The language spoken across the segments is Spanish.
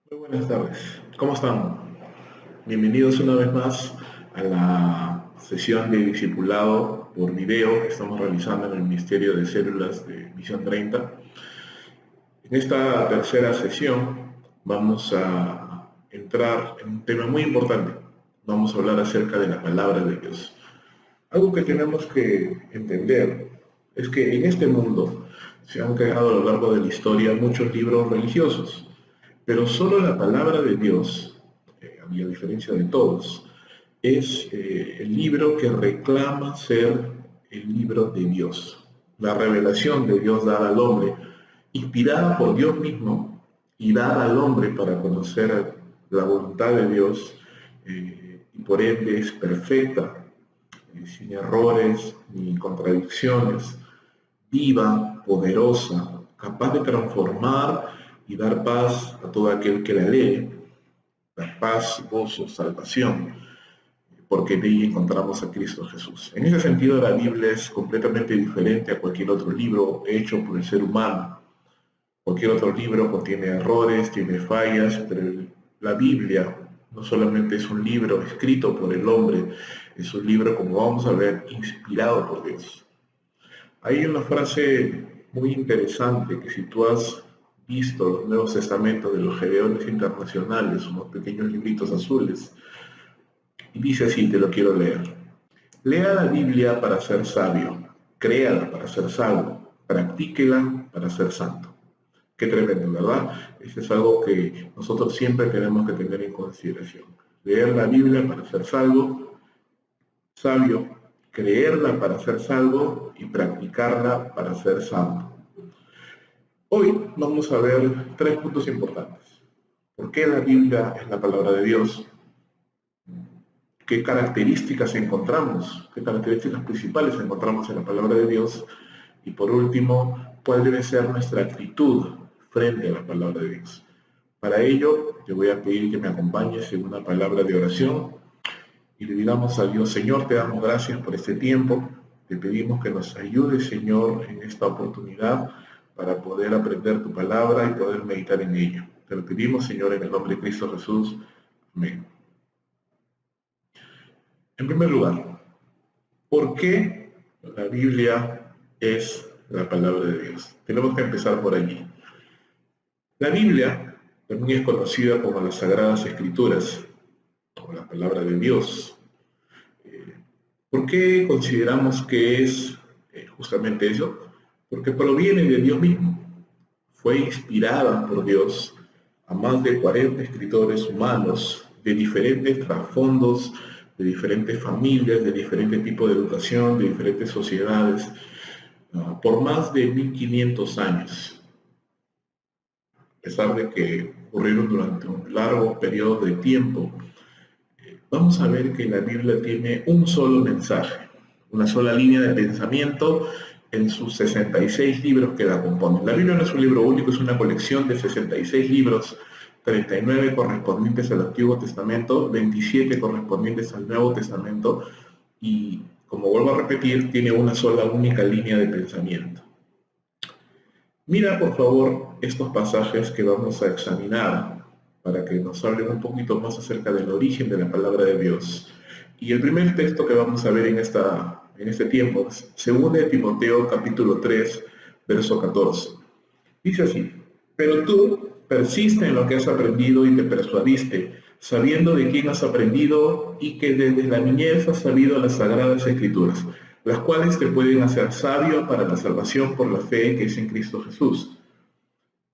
Muy buenas tardes, ¿cómo están? Bienvenidos una vez más a la sesión de discipulado por video que estamos realizando en el Ministerio de Células de Misión 30. En esta tercera sesión vamos a entrar en un tema muy importante. Vamos a hablar acerca de la palabra de Dios. Algo que tenemos que entender es que en este mundo se han creado a lo largo de la historia muchos libros religiosos, pero solo la palabra de Dios, a diferencia de todos, es el libro que reclama ser el libro de Dios. La revelación de Dios dada al hombre, inspirada por Dios mismo y dada al hombre para conocer la voluntad de Dios, y por ende es perfecta, sin errores ni contradicciones, viva, poderosa, capaz de transformar y dar paz a todo aquel que la lee, dar paz, gozo, salvación, porque en ella encontramos a Cristo Jesús. En ese sentido, la Biblia es completamente diferente a cualquier otro libro hecho por el ser humano. Cualquier otro libro contiene errores, tiene fallas, pero la Biblia no solamente es un libro escrito por el hombre, es un libro, como vamos a ver, inspirado por Dios. Hay una frase muy interesante que si tú has visto los Nuevos Testamentos de los Gedeones Internacionales, unos pequeños libritos azules, y dice así, te lo quiero leer. Lea la Biblia para ser sabio, créala para ser salvo, practíquela para ser santo. Qué tremendo, ¿verdad? Eso es algo que nosotros siempre tenemos que tener en consideración. Leer la Biblia para ser salvo, sabio, creerla para ser salvo y practicarla para ser santo. Hoy vamos a ver tres puntos importantes. ¿Por qué la Biblia es la palabra de Dios? ¿Qué características encontramos? ¿Qué características principales encontramos en la palabra de Dios? Y por último, ¿cuál debe ser nuestra actitud frente a la palabra de Dios? Para ello, te voy a pedir que me acompañes en una palabra de oración y le digamos a Dios: Señor, te damos gracias por este tiempo. Te pedimos que nos ayudes, Señor, en esta oportunidad para poder aprender tu palabra y poder meditar en ella. Te lo pedimos, Señor, en el nombre de Cristo Jesús. Amén. En primer lugar, ¿por qué la Biblia es la palabra de Dios? Tenemos que empezar por allí. La Biblia también es conocida como las Sagradas Escrituras, como la palabra de Dios. ¿Por qué consideramos que es justamente eso? Porque proviene de Dios mismo. Fue inspirada por Dios a más de 40 escritores humanos de diferentes trasfondos, de diferentes familias, de diferentes tipos de educación, de diferentes sociedades, por más de 1500 años. A pesar de que ocurrieron durante un largo periodo de tiempo, vamos a ver que la Biblia tiene un solo mensaje, una sola línea de pensamiento en sus 66 libros que la componen. La Biblia no es un libro único, es una colección de 66 libros, 39 correspondientes al Antiguo Testamento, 27 correspondientes al Nuevo Testamento, y, como vuelvo a repetir, tiene una sola única línea de pensamiento. Mira, por favor, estos pasajes que vamos a examinar para que nos hablen un poquito más acerca del origen de la palabra de Dios. Y el primer texto que vamos a ver en este tiempo es 2 Timoteo capítulo 3, verso 14. Dice así: pero tú persiste en lo que has aprendido y te persuadiste, sabiendo de quién has aprendido y que desde la niñez has sabido las sagradas escrituras, las cuales te pueden hacer sabio para la salvación por la fe que es en Cristo Jesús.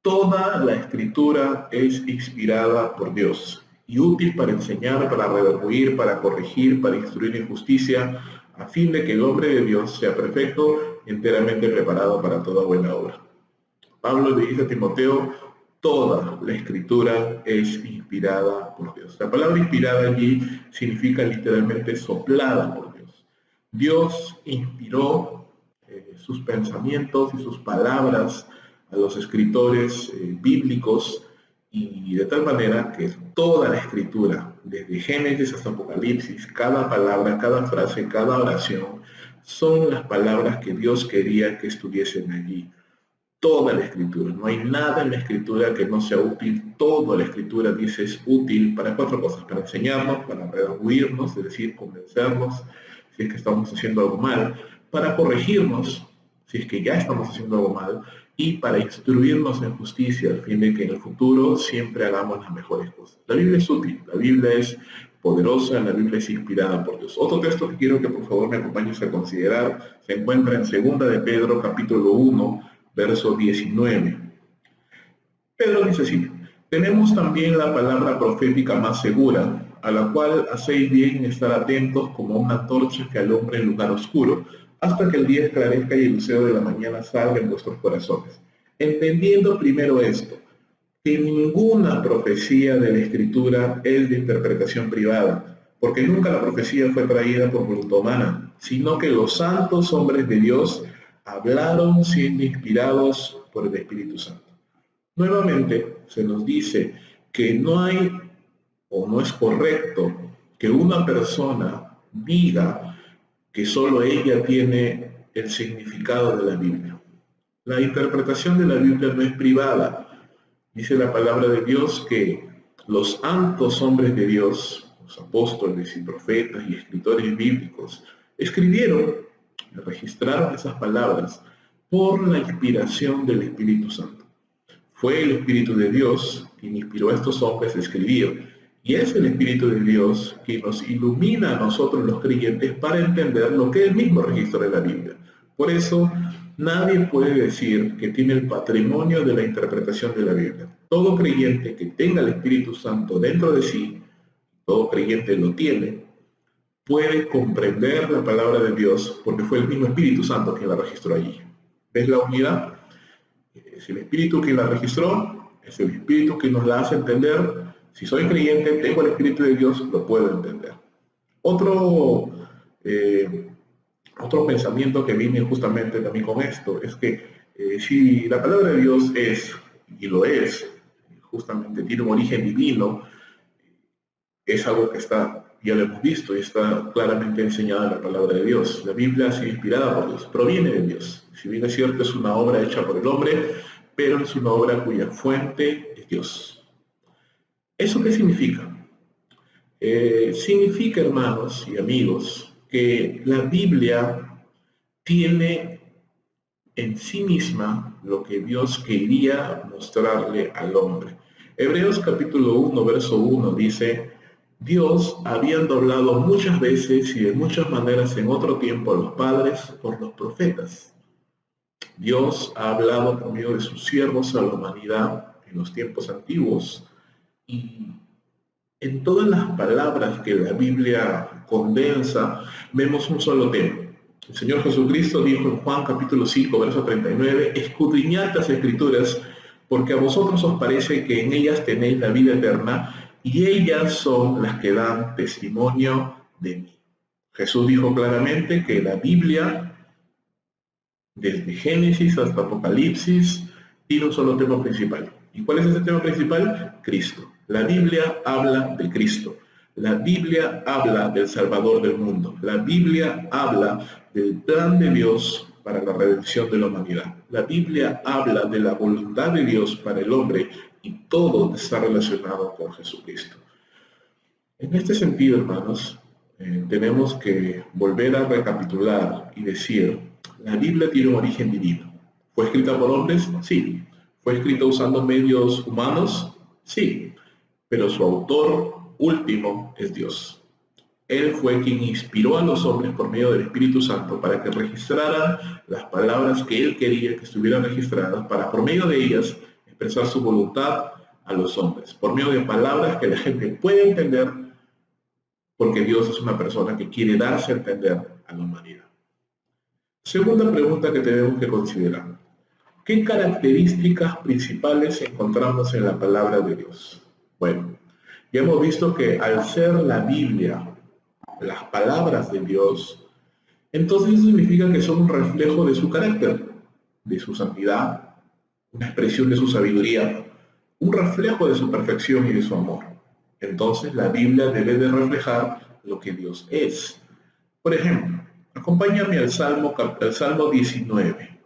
Toda la escritura es inspirada por Dios y útil para enseñar, para redarguir, para corregir, para instruir en justicia, a fin de que el hombre de Dios sea perfecto, enteramente preparado para toda buena obra. Pablo le dice a Timoteo: toda la escritura es inspirada por Dios. La palabra inspirada allí significa literalmente soplada por Dios. Dios inspiró sus pensamientos y sus palabras a los escritores bíblicos, y de tal manera que toda la escritura, desde Génesis hasta Apocalipsis, cada palabra, cada frase, cada oración, son las palabras que Dios quería que estuviesen allí. toda la Escritura. No hay nada en la Escritura que no sea útil. Toda la Escritura, dice, es útil para cuatro cosas: para enseñarnos, para redarguirnos, es decir, convencernos si es que estamos haciendo algo mal, para corregirnos si es que ya estamos haciendo algo mal, y para instruirnos en justicia, al fin de que en el futuro siempre hagamos las mejores cosas. La Biblia es útil, la Biblia es poderosa, la Biblia es inspirada por Dios. Otro texto que quiero que por favor me acompañes a considerar se encuentra en 2 de Pedro, capítulo 1, verso 19. Pedro dice así: tenemos también la palabra profética más segura, a la cual hacéis bien estar atentos como una antorcha que alumbra en lugar oscuro, hasta que el día esclarezca y el lucero de la mañana salga en vuestros corazones. Entendiendo primero esto, que ninguna profecía de la Escritura es de interpretación privada, porque nunca la profecía fue traída por voluntad humana, sino que los santos hombres de Dios hablaron siendo inspirados por el Espíritu Santo. Nuevamente se nos dice que no hay o no es correcto que una persona diga que solo ella tiene el significado de la Biblia. La interpretación de la Biblia no es privada. Dice la palabra de Dios que los santos hombres de Dios, los apóstoles y profetas y escritores bíblicos, escribieron, registraron esas palabras por la inspiración del Espíritu Santo. Fue el Espíritu de Dios quien inspiró a estos hombres a escribir, y es el Espíritu de Dios quien nos ilumina a nosotros los creyentes para entender lo que él mismo registró en la Biblia. Por eso, nadie puede decir que tiene el patrimonio de la interpretación de la Biblia. Todo creyente que tenga el Espíritu Santo dentro de sí, todo creyente lo tiene, puede comprender la palabra de Dios porque fue el mismo Espíritu Santo quien la registró allí. ¿Ves la unidad? Es el Espíritu quien la registró, es el Espíritu que nos la hace entender. Si soy creyente, tengo el Espíritu de Dios, lo puedo entender. Otro pensamiento que viene justamente también con esto es que si la palabra de Dios es, y lo es, justamente tiene un origen divino, es algo que está, ya lo hemos visto, y está claramente enseñada en la palabra de Dios. La Biblia ha sido inspirada por Dios, proviene de Dios. Si bien es cierto, es una obra hecha por el hombre, pero es una obra cuya fuente es Dios. ¿Eso qué significa? Significa, hermanos y amigos, que la Biblia tiene en sí misma lo que Dios quería mostrarle al hombre. Hebreos capítulo 1, verso 1 dice: Dios, habiendo hablado muchas veces y de muchas maneras en otro tiempo a los padres por los profetas. Dios ha hablado por medio de sus siervos a la humanidad en los tiempos antiguos, y en todas las palabras que la Biblia condensa vemos un solo tema. El Señor Jesucristo dijo en Juan capítulo 5, verso 39, escudriñad las Escrituras, porque a vosotros os parece que en ellas tenéis la vida eterna, y ellas son las que dan testimonio de mí. Jesús dijo claramente que la Biblia, desde Génesis hasta Apocalipsis, tiene un solo tema principal. ¿Y cuál es ese tema principal? Cristo. La Biblia habla de Cristo. La Biblia habla del Salvador del mundo. La Biblia habla del plan de Dios para la redención de la humanidad. La Biblia habla de la voluntad de Dios para el hombre, y todo está relacionado con Jesucristo. En este sentido, hermanos, tenemos que volver a recapitular y decir: la Biblia tiene un origen divino. ¿Fue escrita por hombres? Sí. ¿Fue escrita usando medios humanos? Sí. Pero su autor último es Dios. Él fue quien inspiró a los hombres por medio del Espíritu Santo para que registraran las palabras que Él quería que estuvieran registradas, para por medio de ellas expresar su voluntad a los hombres, por medio de palabras que la gente puede entender, porque Dios es una persona que quiere darse a entender a la humanidad. Segunda pregunta que tenemos que considerar: ¿qué características principales encontramos en la palabra de Dios? Bueno, ya hemos visto que al ser la Biblia las palabras de Dios, entonces eso significa que son un reflejo de su carácter, de su santidad, una expresión de su sabiduría, un reflejo de su perfección y de su amor. Entonces la Biblia debe de reflejar lo que Dios es. Por ejemplo, acompáñame al Salmo 19.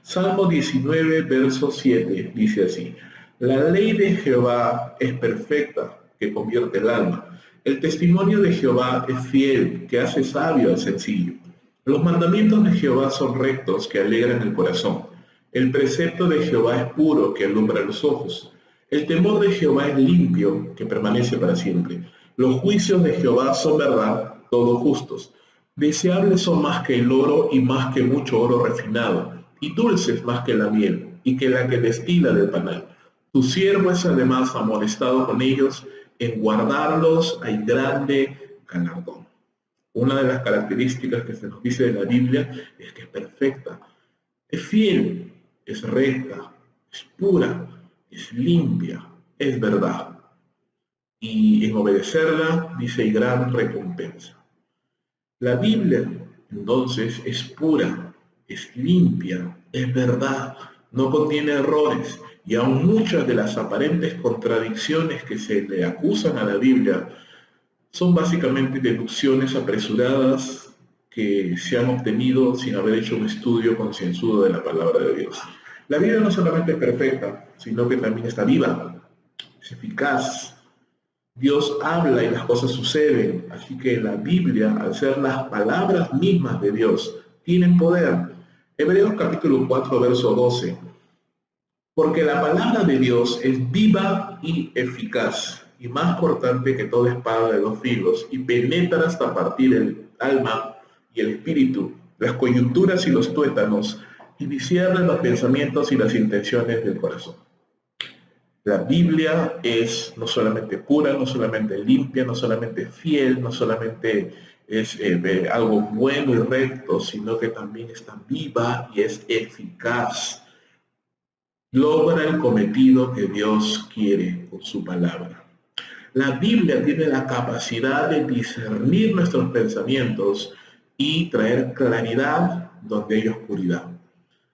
Salmo 19, verso 7, dice así: La ley de Jehová es perfecta, que convierte el alma. El testimonio de Jehová es fiel, que hace sabio al sencillo. Los mandamientos de Jehová son rectos, que alegran el corazón. El precepto de Jehová es puro, que alumbra los ojos. El temor de Jehová es limpio, que permanece para siempre. Los juicios de Jehová son verdad, todos justos. Deseables son más que el oro y más que mucho oro refinado, y dulces más que la miel, y que la que destila del panal. Tu siervo es además amonestado con ellos, en guardarlos hay grande galardón. Una de las características que se nos dice de la Biblia es que es perfecta, es fiel, es recta, es pura, es limpia, es verdad. Y en obedecerla dice hay gran recompensa. La Biblia, entonces, es pura, es limpia, es verdad, no contiene errores, y aun muchas de las aparentes contradicciones que se le acusan a la Biblia son básicamente deducciones apresuradas que se han obtenido sin haber hecho un estudio concienzudo de la palabra de Dios. La Biblia no solamente es perfecta, sino que también está viva, es eficaz. Dios habla y las cosas suceden, así que la Biblia, al ser las palabras mismas de Dios, tienen poder. Hebreos capítulo 4, verso 12. Porque la palabra de Dios es viva y eficaz, y más cortante que toda espada de 2 filos, y penetra hasta partir el alma y el espíritu, las coyunturas y los tuétanos, y discierne los pensamientos y las intenciones del corazón. La Biblia es no solamente pura, no solamente limpia, no solamente fiel, no solamente es algo bueno y recto, sino que también está viva y es eficaz. Logra el cometido que Dios quiere con su palabra. La Biblia tiene la capacidad de discernir nuestros pensamientos y traer claridad donde hay oscuridad.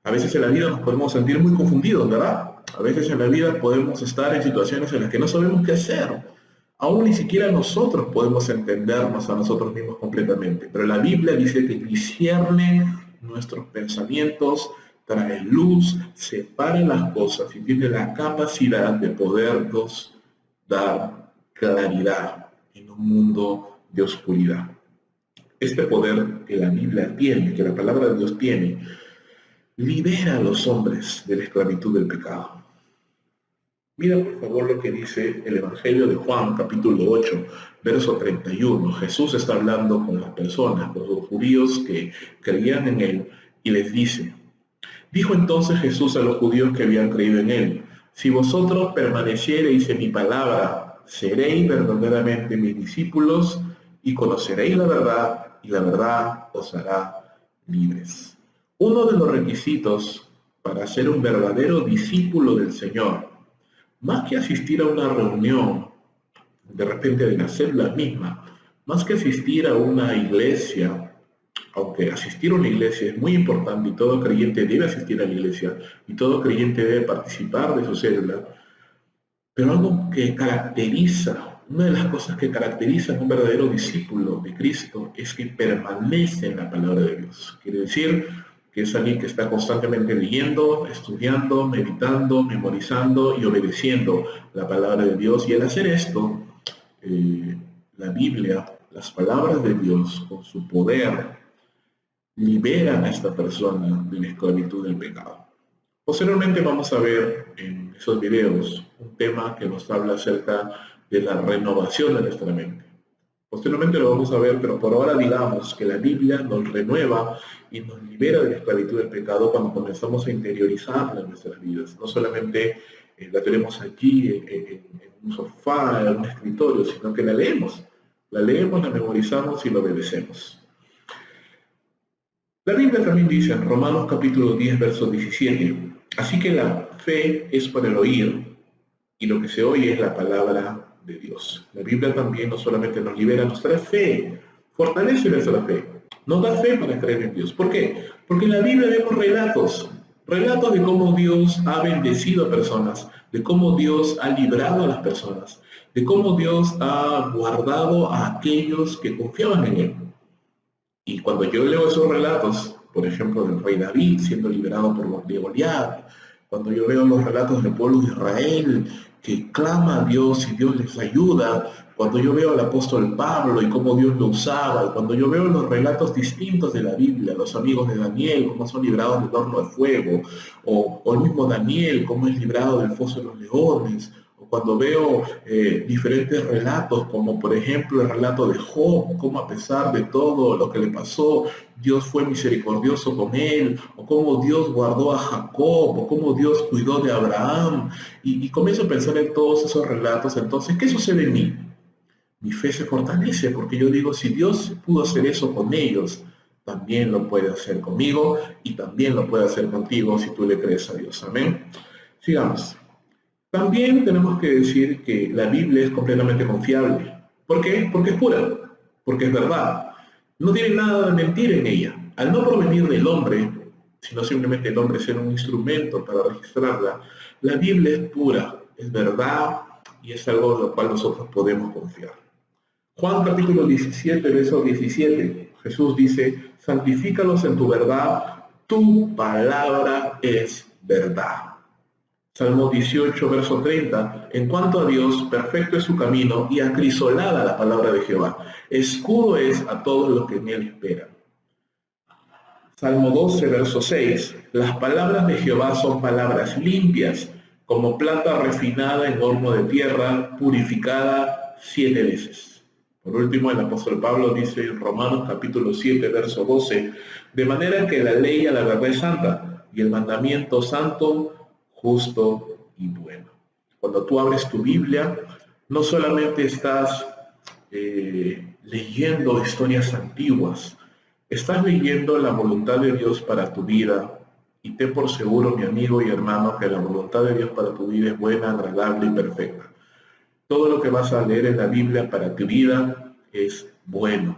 A veces en la vida nos podemos sentir muy confundidos, ¿verdad? A veces en la vida podemos estar en situaciones en las que no sabemos qué hacer. Aún ni siquiera nosotros podemos entendernos a nosotros mismos completamente. Pero la Biblia dice que discierne nuestros pensamientos, trae luz, separa las cosas y tiene la capacidad de podernos dar claridad en un mundo de oscuridad. Este poder que la Biblia tiene, que la palabra de Dios tiene, libera a los hombres de la esclavitud del pecado. Mira por favor lo que dice el Evangelio de Juan, capítulo 8, verso 31. Jesús está hablando con las personas, con los judíos que creían en él, y les dice: Dijo entonces Jesús a los judíos que habían creído en él: Si vosotros permaneciereis en mi palabra, seréis verdaderamente mis discípulos, y conoceréis la verdad, y la verdad os hará libres. Uno de los requisitos para ser un verdadero discípulo del Señor, más que asistir a una reunión, de repente de la célula misma, más que asistir a una iglesia, aunque asistir a una iglesia es muy importante y todo creyente debe asistir a la iglesia y todo creyente debe participar de su célula, pero algo que caracteriza, una de las cosas que caracteriza a un verdadero discípulo de Cristo es que permanece en la palabra de Dios. Quiere decir que es alguien que está constantemente leyendo, estudiando, meditando, memorizando y obedeciendo la palabra de Dios. Y al hacer esto, la Biblia, las palabras de Dios, con su poder, liberan a esta persona de la esclavitud del pecado. Posteriormente vamos a ver en esos videos un tema que nos habla acerca de la renovación de nuestra mente. Posteriormente lo vamos a ver, pero por ahora digamos que la Biblia nos renueva y nos libera de la esclavitud del pecado cuando comenzamos a interiorizarla en nuestras vidas. No solamente la tenemos aquí en un sofá, en un escritorio, sino que la leemos, la memorizamos y la obedecemos. La Biblia también dice en Romanos capítulo 10, verso 17, así que la fe es por el oír, y lo que se oye es la palabra de Dios. La Biblia también no solamente nos libera, nos trae fe, fortalece nuestra fe, nos da fe para creer en Dios. ¿Por qué? Porque en la Biblia vemos relatos de cómo Dios ha bendecido a personas, de cómo Dios ha librado a las personas, de cómo Dios ha guardado a aquellos que confiaban en Él. Y cuando yo leo esos relatos, por ejemplo, del rey David siendo liberado de Goliat, cuando yo veo los relatos del pueblo de Israel que clama a Dios y Dios les ayuda, cuando yo veo al apóstol Pablo y cómo Dios lo usaba, y cuando yo veo los relatos distintos de la Biblia, los amigos de Daniel, cómo son librados del horno de fuego, o el mismo Daniel, cómo es librado del foso de los leones, o cuando veo diferentes relatos, como por ejemplo el relato de Job, cómo a pesar de todo lo que le pasó, Dios fue misericordioso con él, o cómo Dios guardó a Jacob, o cómo Dios cuidó de Abraham, y comienzo a pensar en todos esos relatos. Entonces, ¿qué sucede en mí? Mi fe se fortalece porque yo digo, si Dios pudo hacer eso con ellos, también lo puede hacer conmigo y también lo puede hacer contigo si tú le crees a Dios. Amén. Sigamos. También tenemos que decir que la Biblia es completamente confiable. ¿Por qué? Porque es pura, porque es verdad. No tiene nada de mentir en ella. Al no provenir del hombre, sino simplemente el hombre ser un instrumento para registrarla, la Biblia es pura, es verdad y es algo en lo cual nosotros podemos confiar. Juan capítulo 17, verso 17, Jesús dice, santifícalos en tu verdad, tu palabra es verdad. Salmo 18, verso 30, en cuanto a Dios, perfecto es su camino y acrisolada la palabra de Jehová. Escudo es a todos los que en él esperan. Salmo 12, verso 6, las palabras de Jehová son palabras limpias, como plata refinada en horno de tierra, purificada 7 veces. Por último, el apóstol Pablo dice en Romanos capítulo 7, verso 12, de manera que la ley a la verdad es santa, y el mandamiento santo, justo y bueno. Cuando tú abres tu Biblia, no solamente estás leyendo historias antiguas, estás leyendo la voluntad de Dios para tu vida, y ten por seguro, mi amigo y hermano, que la voluntad de Dios para tu vida es buena, agradable y perfecta. Todo lo que vas a leer en la Biblia para tu vida es bueno,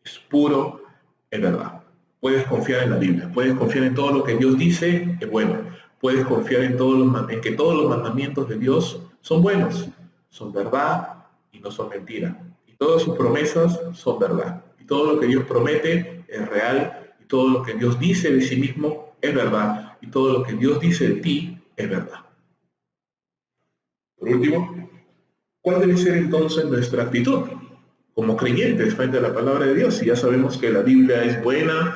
es puro, es verdad. Puedes confiar en la Biblia, puedes confiar en todo lo que Dios dice, es bueno. Puedes confiar en que todos los mandamientos de Dios son buenos, son verdad y no son mentira. Y todas sus promesas son verdad. Y todo lo que Dios promete es real. Y todo lo que Dios dice de sí mismo es verdad. Y todo lo que Dios dice de ti es verdad. Por último, ¿cuál debe ser entonces nuestra actitud como creyentes frente a la palabra de Dios? Si ya sabemos que la Biblia es buena,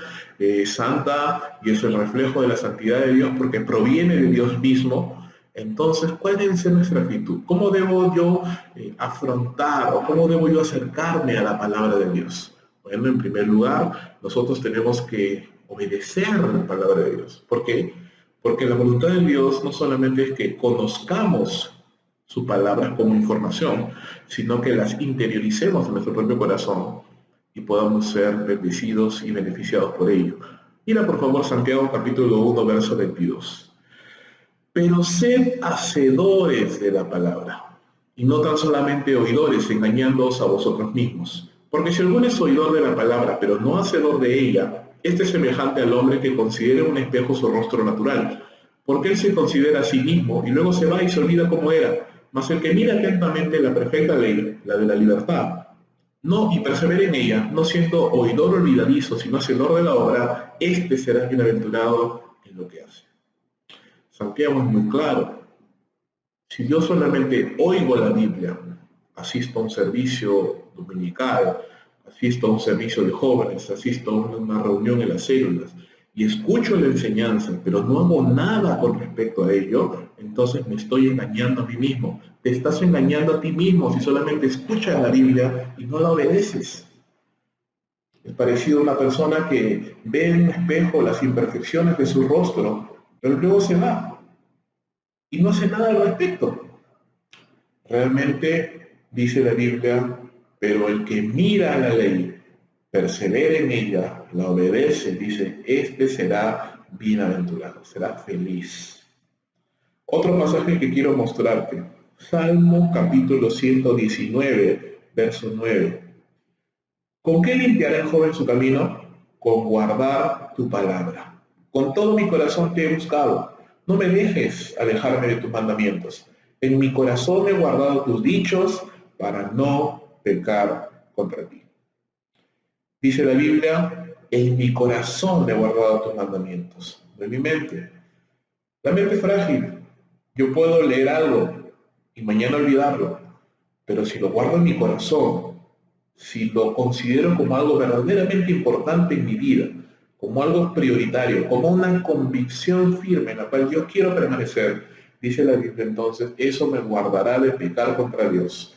santa, y es el reflejo de la santidad de Dios porque proviene de Dios mismo, entonces, ¿cuál debe ser nuestra actitud? ¿Cómo debo yo afrontar o cómo debo yo acercarme a la palabra de Dios? Bueno, en primer lugar, nosotros tenemos que obedecer la palabra de Dios. ¿Por qué? Porque la voluntad de Dios no solamente es que conozcamos su palabra como información, sino que las interioricemos en nuestro propio corazón y podamos ser bendecidos y beneficiados por ello. Mira por favor Santiago capítulo 1, verso 22. Pero sed hacedores de la palabra, y no tan solamente oidores, engañándoos a vosotros mismos. Porque si alguno es oidor de la palabra, pero no hacedor de ella, este es semejante al hombre que considera en un espejo su rostro natural, porque él se considera a sí mismo, y luego se va y se olvida cómo era. Mas el que mira atentamente la perfecta ley, la de la libertad, no, y persevera en ella, no siendo oidor olvidadizo, sino hacedor de la obra, este será bienaventurado en lo que hace. Santiago es muy claro. Si yo solamente oigo la Biblia, asisto a un servicio dominical, asisto a un servicio de jóvenes, asisto a una reunión en las células y escucho la enseñanza, pero no hago nada con respecto a ello, entonces me estoy engañando a mí mismo. Te estás engañando a ti mismo si solamente escuchas la Biblia y no la obedeces. Es parecido a una persona que ve en un espejo las imperfecciones de su rostro, pero luego se va y no hace nada al respecto. Realmente dice la Biblia, pero el que mira a la ley, persevera en ella, la obedece, dice, este será bienaventurado, será feliz. Otro pasaje que quiero mostrarte, Salmo capítulo 119, verso 9. ¿Con qué limpiará el joven su camino? Con guardar tu palabra. Con todo mi corazón te he buscado. No me dejes alejarme de tus mandamientos. En mi corazón he guardado tus dichos para no pecar contra ti. Dice la Biblia En mi corazón he guardado tus mandamientos, no en mi mente. La mente es frágil. Yo puedo leer algo y mañana olvidarlo, pero si lo guardo en mi corazón, si lo considero como algo verdaderamente importante en mi vida, como algo prioritario, como una convicción firme en la cual yo quiero permanecer, dice la Biblia entonces, eso me guardará de pecar contra Dios.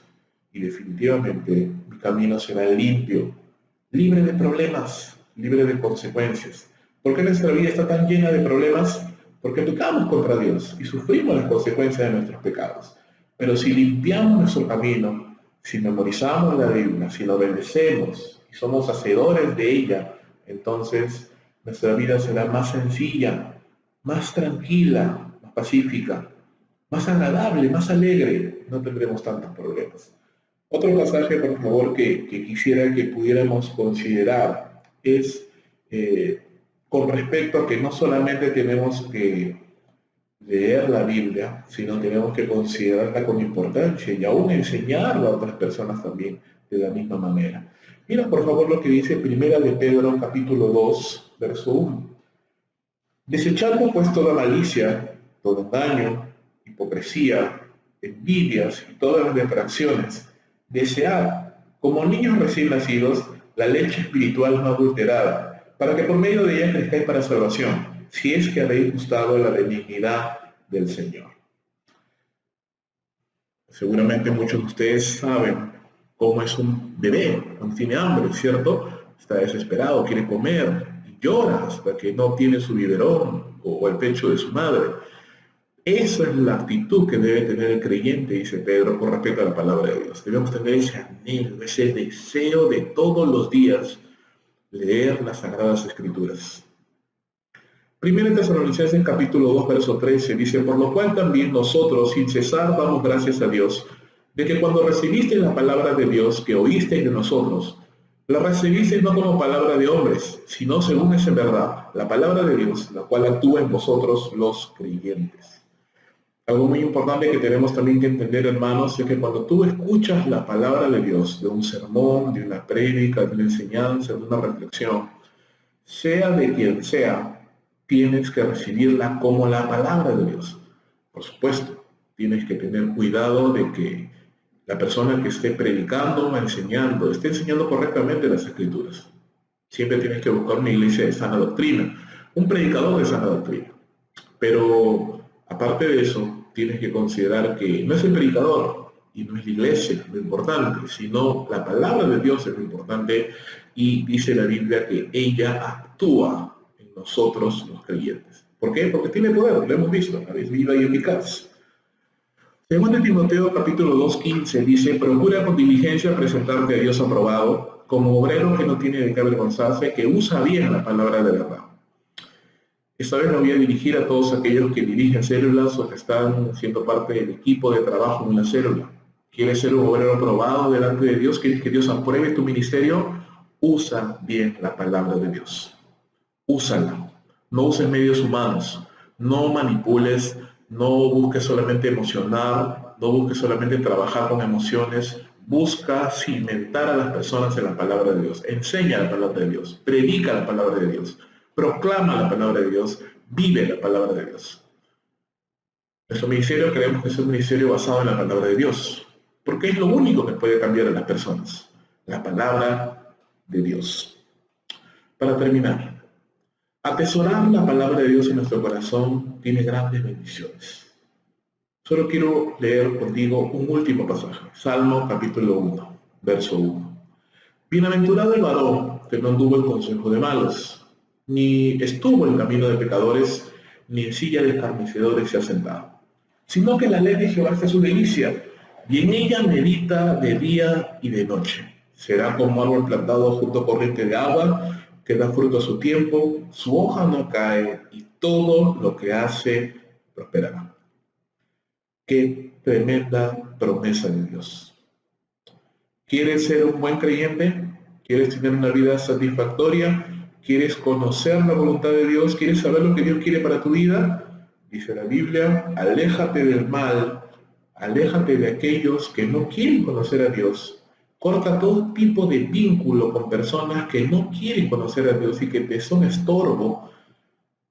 Y definitivamente mi camino será limpio, libre de problemas, libre de consecuencias. ¿Por qué nuestra vida está tan llena de problemas? Porque pecamos contra Dios y sufrimos las consecuencias de nuestros pecados. Pero si limpiamos nuestro camino, si memorizamos la Biblia, si la obedecemos y somos hacedores de ella, entonces nuestra vida será más sencilla, más tranquila, más pacífica, más agradable, más alegre. No tendremos tantos problemas. Otro pasaje, por favor, que quisiera que pudiéramos considerar es con respecto a que no solamente tenemos que leer la Biblia, sino tenemos que considerarla con importancia y aún enseñarla a otras personas también de la misma manera. Mira, por favor, lo que dice Primera de Pedro, capítulo 2, verso 1. Desechando pues toda malicia, todo engaño, hipocresía, envidias y todas las detracciones, desead, como niños recién nacidos, la leche espiritual no adulterada, para que por medio de ella crezcáis para salvación, si es que habéis gustado la benignidad del Señor. Seguramente muchos de ustedes saben cómo es un bebé cuando tiene hambre, ¿cierto? Está desesperado, quiere comer y llora hasta que no obtiene su biberón o el pecho de su madre. Esa es la actitud que debe tener el creyente, dice Pedro, con respecto a la palabra de Dios. Debemos tener ese anhelo, ese deseo de todos los días leer las Sagradas Escrituras. Primera Tesalonicenses en capítulo 2, verso 13 dice, por lo cual también nosotros sin cesar damos gracias a Dios, de que cuando recibisteis la palabra de Dios que oísteis de nosotros, la recibisteis no como palabra de hombres, sino según es en verdad, la palabra de Dios, la cual actúa en vosotros los creyentes. Algo muy importante que tenemos también que entender, hermanos, es que cuando tú escuchas la palabra de Dios, de un sermón, de una prédica, de una enseñanza, de una reflexión, sea de quien sea, tienes que recibirla como la palabra de Dios. Por supuesto, tienes que tener cuidado de que la persona que esté predicando o enseñando, esté enseñando correctamente las Escrituras. Siempre tienes que buscar una iglesia de sana doctrina, un predicador de sana doctrina. Pero, aparte de eso, tienes que considerar que no es el predicador y no es la iglesia lo importante, sino la palabra de Dios es lo importante, y dice la Biblia que ella actúa en nosotros los creyentes. ¿Por qué? Porque tiene poder, lo hemos visto, es viva y eficaz. Según Timoteo capítulo 2:15 dice, procura con diligencia presentarte a Dios aprobado, como obrero que no tiene de qué avergonzarse, que usa bien la palabra de verdad. Esta vez me voy a dirigir a todos aquellos que dirigen células o que están siendo parte del equipo de trabajo en una célula. ¿Quieres ser un obrero aprobado delante de Dios? ¿Quieres que Dios apruebe tu ministerio? Usa bien la palabra de Dios. Úsala. No uses medios humanos. No manipules. No busques solamente emocionar. No busques solamente trabajar con emociones. Busca cimentar a las personas en la palabra de Dios. Enseña la palabra de Dios. Predica la palabra de Dios. Proclama la palabra de Dios, vive la palabra de Dios. Nuestro ministerio creemos que es un ministerio basado en la palabra de Dios, porque es lo único que puede cambiar a las personas, la palabra de Dios. Para terminar, atesorar la palabra de Dios en nuestro corazón tiene grandes bendiciones. Solo quiero leer contigo un último pasaje, Salmo capítulo 1, verso 1. Bienaventurado el varón que no anduvo en consejo de malos, ni estuvo en camino de pecadores, ni en silla de escarnecedores se ha sentado, sino que la ley de Jehová es su delicia, y en ella medita de día y de noche. Será como árbol plantado junto a corriente de agua, que da fruto a su tiempo, su hoja no cae, y todo lo que hace prosperará. Qué tremenda promesa de Dios. ¿Quieres ser un buen creyente? ¿Quieres tener una vida satisfactoria? ¿Quieres conocer la voluntad de Dios? ¿Quieres saber lo que Dios quiere para tu vida? Dice la Biblia, aléjate del mal, aléjate de aquellos que no quieren conocer a Dios Corta todo tipo de vínculo con personas que no quieren conocer a Dios y que te son estorbo,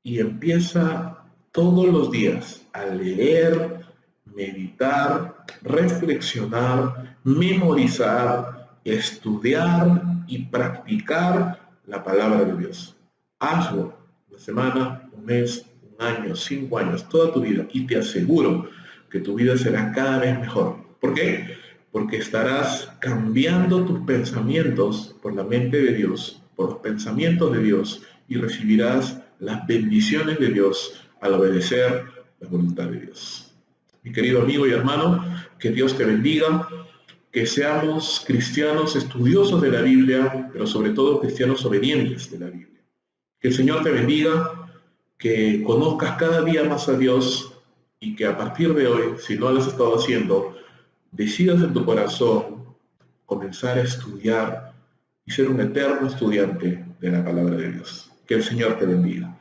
y empieza todos los días a leer, meditar, reflexionar, memorizar, estudiar y practicar la palabra de Dios. Hazlo una semana, un mes, un año, 5 años, toda tu vida, y te aseguro que tu vida será cada vez mejor. ¿Por qué? Porque estarás cambiando tus pensamientos por la mente de Dios, por los pensamientos de Dios, y recibirás las bendiciones de Dios al obedecer la voluntad de Dios. Mi querido amigo y hermano, que Dios te bendiga, que seamos cristianos estudiosos de la Biblia, pero sobre todo cristianos obedientes de la Biblia. Que el Señor te bendiga, que conozcas cada día más a Dios y que a partir de hoy, si no lo has estado haciendo, decidas en tu corazón comenzar a estudiar y ser un eterno estudiante de la palabra de Dios. Que el Señor te bendiga.